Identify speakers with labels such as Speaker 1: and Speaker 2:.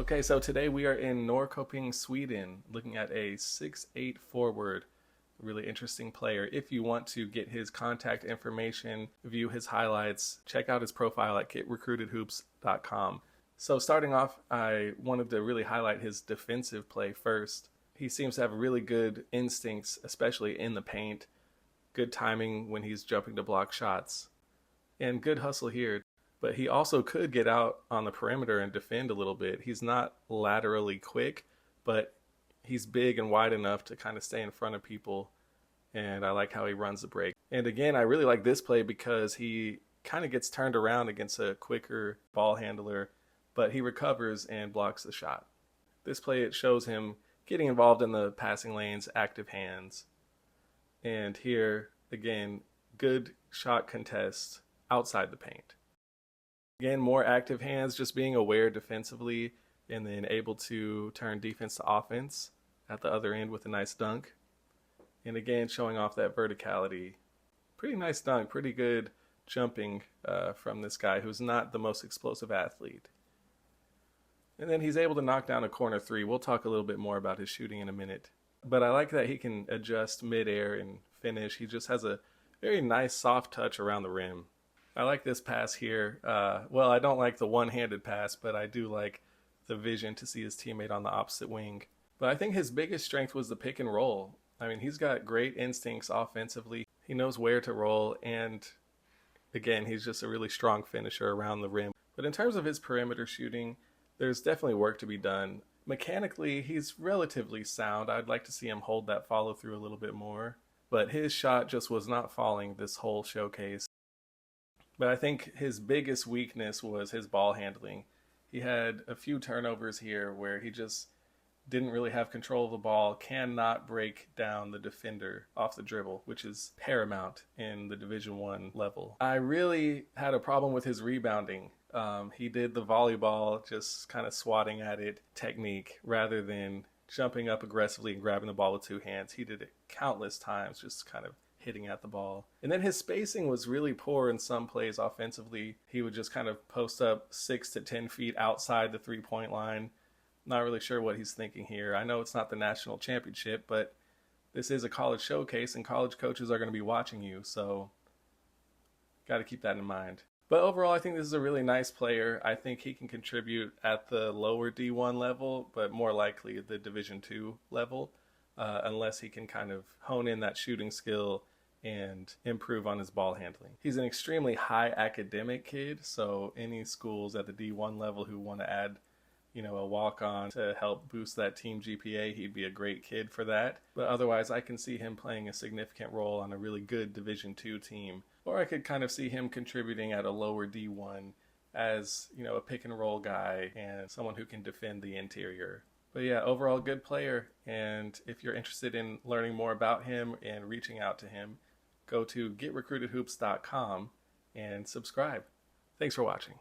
Speaker 1: Okay, so today we are in Norrköping, Sweden, looking at a 6'8" forward. Really interesting player. If you want to get his contact information, view his highlights, check out his profile at getrecruitedhoops.com. So starting off, I wanted to really highlight his defensive play first. He seems to have really good instincts, especially in the paint, good timing when he's jumping to block shots, and good hustle here. But he also could get out on the perimeter and defend a little bit. He's not laterally quick, but he's big and wide enough to kind of stay in front of people. And I like how he runs the break. And again, I really like this play because he kind of gets turned around against a quicker ball handler, but he recovers and blocks the shot. This play, it shows him getting involved in the passing lanes, active hands. And here, again, good shot contest outside the paint. Again, more active hands, just being aware defensively and then able to turn defense to offense at the other end with a nice dunk. And again, showing off that verticality. Pretty nice dunk, pretty good jumping from this guy who's not the most explosive athlete. And then he's able to knock down a corner three. We'll talk a little bit more about his shooting in a minute. But I like that he can adjust midair and finish. He just has a very nice soft touch around the rim. I like this pass here. Well, I don't like the one-handed pass, but I do like the vision to see his teammate on the opposite wing. But I think his biggest strength was the pick and roll. I mean, he's got great instincts offensively. He knows where to roll, and again, he's just a really strong finisher around the rim. But in terms of his perimeter shooting, there's definitely work to be done. Mechanically, he's relatively sound. I'd like to see him hold that follow-through a little bit more. But his shot just was not falling this whole showcase. But I think his biggest weakness was his ball handling. He had a few turnovers here where he just didn't really have control of the ball, cannot break down the defender off the dribble, which is paramount in the Division I level. I really had a problem with his rebounding. He did the volleyball, just kind of swatting at it technique rather than jumping up aggressively and grabbing the ball with two hands. He did it countless times, just kind of hitting at the ball. And then his spacing was really poor in some plays offensively. He would just kind of post up 6 to 10 feet outside the three-point line. Not really sure what he's thinking here. I know it's not the national championship, but this is a college showcase and college coaches are going to be watching you, so got to keep that in mind. But overall, I think this is a really nice player. I think he can contribute at the lower D1 level, but more likely at the Division II level, unless he can kind of hone in that shooting skill and improve on his ball handling. He's an extremely high academic kid, so any schools at the D1 level who want to add, a walk-on to help boost that team GPA, he'd be a great kid for that. But otherwise, I can see him playing a significant role on a really good Division II team. Or I could kind of see him contributing at a lower D1 as, a pick and roll guy and someone who can defend the interior. But yeah, overall good player. And if you're interested in learning more about him and reaching out to him, go to getrecruitedhoops.com and subscribe. Thanks for watching.